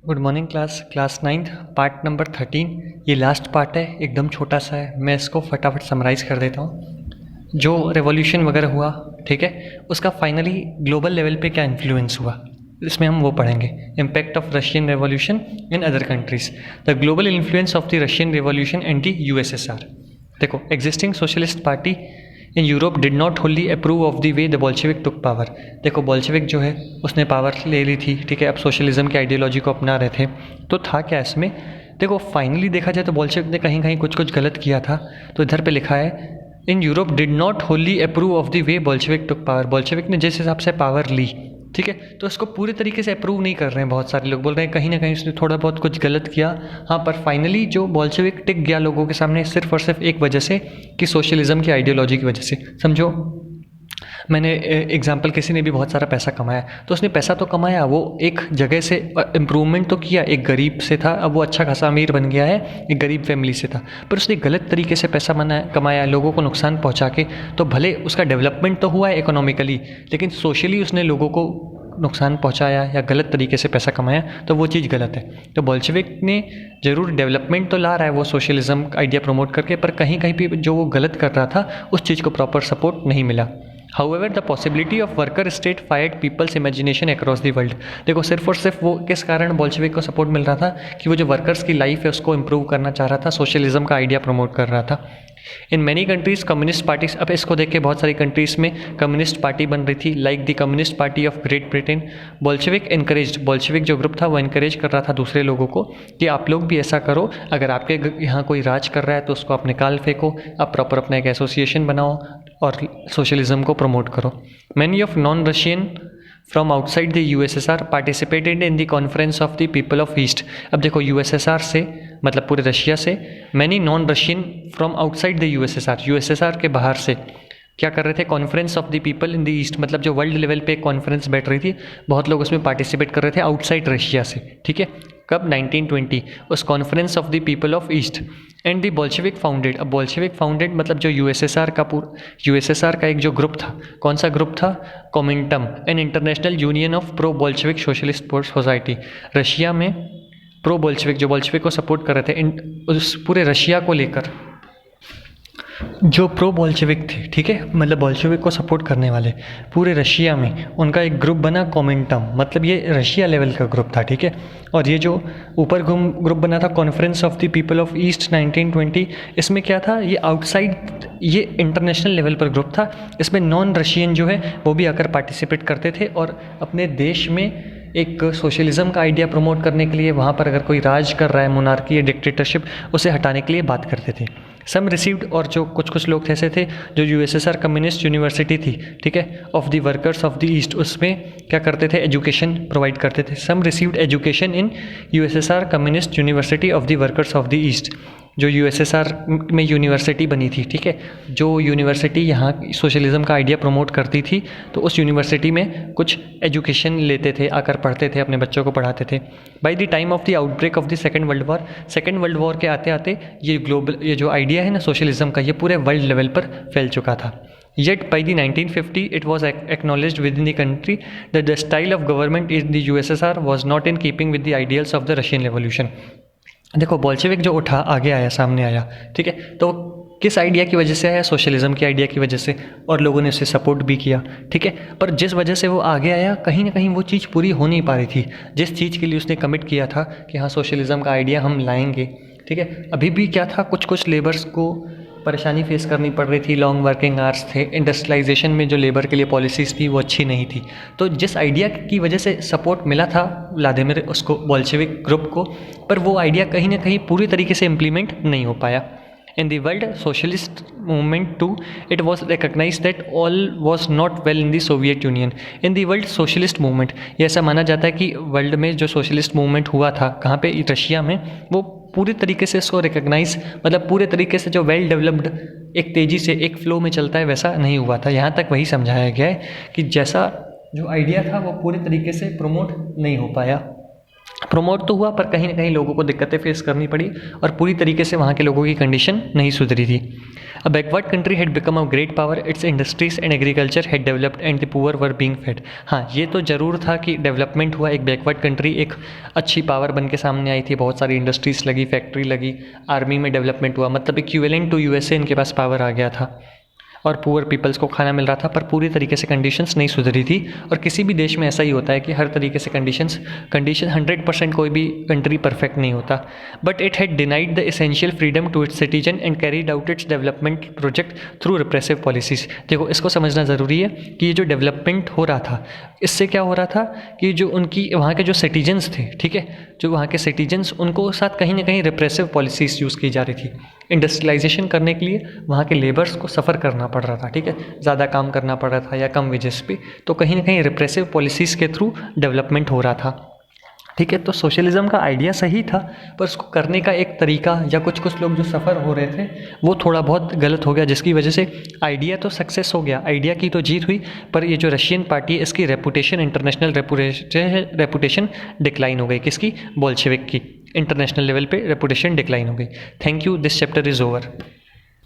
Good morning class 9th part number 13। ये last part है, एकदम छोटा सा है। मैं इसको फटाफट समराइज़ कर देता हूँ। जो रेवोल्यूशन वगैरह हुआ, ठीक है, उसका फाइनली ग्लोबल लेवल पे क्या इन्फ्लुएंस हुआ, इसमें हम वो पढ़ेंगे। Impact of Russian revolution in other countries, the global influence of the Russian revolution and the USSR. देखो, existing socialist party in Europe did not wholly approve of the way the Bolshevik took power. देखो, Bolshevik जो है उसने power ले ली थी, ठीक है, अब सोशलिज्म की आइडियोलॉजी को अपना रहे थे। तो था क्या इसमें, देखो फाइनली देखा जाए तो बोल्शेविक ने कहीं कहीं कुछ गलत किया था। तो इधर पे लिखा है इन Europe did not wholly approve of the way Bolshevik took power. Bolshevik ने जिस हिसाब से पावर ली, ठीक है, तो उसको पूरे तरीके से अप्रूव नहीं कर रहे हैं। बहुत सारे लोग बोल रहे हैं कहीं ना कहीं उसने थोड़ा बहुत कुछ गलत किया। हाँ, पर फाइनली जो बोल्शेविक टिक गया लोगों के सामने सिर्फ और सिर्फ एक वजह से, कि सोशलिज्म की आइडियोलॉजी की वजह से। समझो, मैंने एग्जाम्पल, किसी ने भी बहुत सारा पैसा कमाया, तो उसने पैसा तो कमाया, वो एक जगह से इम्प्रूवमेंट तो किया। एक गरीब से था, अब वो अच्छा खासा अमीर बन गया है, एक गरीब फैमिली से था, पर उसने गलत तरीके से पैसा कमाया, लोगों को नुकसान पहुंचा के। तो भले उसका डेवलपमेंट तो हुआ है इकोनॉमिकली, लेकिन सोशली उसने लोगों को नुकसान पहुंचाया या गलत तरीके से पैसा कमाया, तो वो चीज़ गलत है। तो बोल्शेविक ने ज़रूर डेवलपमेंट तो ला रहा है वो सोशलिज्म आइडिया प्रमोट करके, पर कहीं कहीं पे जो वो गलत कर रहा था उस चीज़ को प्रॉपर सपोर्ट नहीं मिला। However, the possibility of worker state fired people's imagination across the world। देखो, सिर्फ और सिर्फ वो किस कारण बोल्शेविक को सपोर्ट मिल रहा था कि वो जो वर्कर्स की लाइफ है उसको इम्प्रूव करना चाह रहा था, सोशलिज्म का आइडिया प्रमोट कर रहा था। In many countries communist parties, अब इसको देख के बहुत सारी कंट्रीज में कम्युनिस्ट पार्टी बन रही थी, like the communist party of great Britain. Bolshevik encourage, Bolshevik जो ग्रुप था वो एनकरेज कर रहा था दूसरे लोगों को कि आप लोग भी ऐसा करो, अगर आपके यहाँ कोई राज कर रहा है तो उसको आप निकाल फेंको, आप प्रॉपर अपना एक एसोसिएशन बनाओ और सोशलिज्म को प्रमोट करो। Many of non Russian from outside the USSR participated in the conference of the people of east. अब देखो, यूएसएसआर से मतलब पूरे रशिया से, many non Russian from outside the USSR, USSR के बाहर से क्या कर रहे थे, conference of the people in the east, मतलब जो वर्ल्ड लेवल पे कॉन्फ्रेंस बैठ रही थी, बहुत लोग उसमें पार्टिसिपेट कर रहे थे आउटसाइड रशिया से, ठीक है। कब, 1920, उस conference of the people of east. And the Bolshevik founded, अब बोल्शेविक फाउंडेड मतलब जो यूएसएसआर का एक जो ग्रुप था, कौन सा ग्रुप था, Comintern, an international union of pro Bolshevik socialist society. Russia में प्रो बोल्शेविक, जो बोल्शेविक को सपोर्ट कर रहे थे, उस पूरे रशिया को लेकर जो प्रो बोल्शेविक थे, ठीक है, मतलब बोल्शेविक को सपोर्ट करने वाले पूरे रशिया में, उनका एक ग्रुप बना कॉमिंटम, मतलब ये रशिया लेवल का ग्रुप था, ठीक है। और ये जो ऊपर ग्रुप बना था conference of the people of east 1920, इसमें क्या था, ये आउटसाइड, ये इंटरनेशनल लेवल पर ग्रुप था। इसमें नॉन रशियन जो है वो भी आकर पार्टिसिपेट करते थे और अपने देश में एक सोशलिज्म का आइडिया प्रमोट करने के लिए, वहाँ पर अगर कोई राज कर रहा है, मोनार्की या डिक्टेटरशिप, उसे हटाने के लिए बात करते थे। सम रिसीव्ड, और जो कुछ लोग ऐसे थे जो यूएसएसआर कम्युनिस्ट यूनिवर्सिटी थी, ठीक है, of the workers of the east, उसमें क्या करते थे, एजुकेशन प्रोवाइड करते थे। Some received education in USSR communist university of the workers of the east, जो यूएसएसआर में यूनिवर्सिटी बनी थी, ठीक है, जो यूनिवर्सिटी यहाँ सोशलिज्म का आइडिया प्रमोट करती थी, तो उस यूनिवर्सिटी में कुछ एजुकेशन लेते थे, आकर पढ़ते थे, अपने बच्चों को पढ़ाते थे। By the time of the outbreak of the second world war के आते आते ये जो आइडिया है ना सोशलिज्म का, ये पूरे वर्ल्ड लेवल पर फैल चुका था। Yet by the 1950 it was acknowledged within the country that the style of government in the USSR was not in keeping with the ideals of the Russian Revolution। देखो, Bolshevik जो उठा, आगे आया, सामने आया, ठीक है, तो किस आइडिया की वजह से आया, सोशलिज्म की आइडिया की वजह से, और लोगों ने उसे सपोर्ट भी किया, ठीक है। पर जिस वजह से वो आगे आया, कहीं ना कहीं वो चीज़ पूरी हो नहीं पा रही थी, जिस चीज़ के लिए उसने कमिट किया था कि हाँ सोशलिज्म का आइडिया हम लाएंगे, ठीक है। अभी भी क्या था, कुछ लेबर्स को परेशानी फेस करनी पड़ रही थी, लॉन्ग वर्किंग आवर्स थे, इंडस्ट्रियलाइजेशन में जो लेबर के लिए पॉलिसीज़ थी वो अच्छी नहीं थी। तो जिस आइडिया की वजह से सपोर्ट मिला था व्लादिमीर उसको, बोल्शेविक ग्रुप को, पर वो आइडिया कहीं ना कहीं पूरी तरीके से इम्प्लीमेंट नहीं हो पाया। In the world socialist movement too, it was recognized that all was not well in the Soviet Union। In the world socialist movement, ये ऐसा माना जाता है कि वर्ल्ड में जो सोशलिस्ट मूवमेंट हुआ था, कहाँ पे, रशिया में, वो पूरी तरीके से इसको रिकग्नाइज, मतलब पूरे तरीके से जो वेल डेवलप्ड एक तेज़ी से एक फ्लो में चलता है वैसा नहीं हुआ था। यहाँ तक वही समझाया गया है कि जैसा जो आइडिया था वो पूरे तरीके से प्रमोट नहीं हो पाया। प्रमोट तो हुआ, पर कहीं ना कहीं लोगों को दिक्कतें फेस करनी पड़ी और पूरी तरीके से वहाँ के लोगों की कंडीशन नहीं सुधरी थी। A backward country had become a great power, its industries and agriculture had developed and the poor were being fed. हाँ, ये तो ज़रूर था कि डेवलपमेंट हुआ, एक बैकवर्ड कंट्री एक अच्छी पावर बन के सामने आई थी, बहुत सारी इंडस्ट्रीज़ लगी, फैक्ट्री लगी, आर्मी में डेवलपमेंट हुआ, मतलब इक्विवेलेंट टू यूएसए इनके पास पावर आ गया था और पुअर पीपल्स को खाना मिल रहा था, पर पूरी तरीके से कंडीशंस नहीं सुधरी थी। और किसी भी देश में ऐसा ही होता है कि हर तरीके से कंडीशन 100% कोई भी कंट्री परफेक्ट नहीं होता। But it had denied the essential freedom to its citizen and carried out its development project through repressive policies. देखो, इसको समझना ज़रूरी है कि ये जो डेवलपमेंट हो रहा था, इससे क्या हो रहा था कि जो उनकी वहाँ के जो सिटीजन्स थे, ठीक है, जो वहाँ के सिटीजन्स, उनको साथ कहीं ना कहीं रिप्रेसिव पॉलिसीज़ यूज़ की जा रही थी। इंडस्ट्रियलाइजेशन करने के लिए वहाँ के लेबर्स को सफ़र करना पड़ रहा था, ठीक है, ज़्यादा काम करना पड़ रहा था या कम वेजेस पे, तो कहीं ना कहीं रिप्रेसिव पॉलिसीज़ के थ्रू डेवलपमेंट हो रहा था, ठीक है। तो सोशलिज़म का आइडिया सही था, पर उसको करने का एक तरीका या कुछ लोग जो सफ़र हो रहे थे वो थोड़ा बहुत गलत हो गया, जिसकी वजह से आइडिया तो सक्सेस हो गया, आइडिया की तो जीत हुई, पर ये जो रशियन पार्टी है इसकी रेपुटेशन, इंटरनेशनल रेपुटेशन डिक्लाइन हो गई। किसकी? बोल्शेविक की। इंटरनेशनल लेवल पे रेपुटेशन डिक्लाइन हो गई। Thank you, this chapter is over.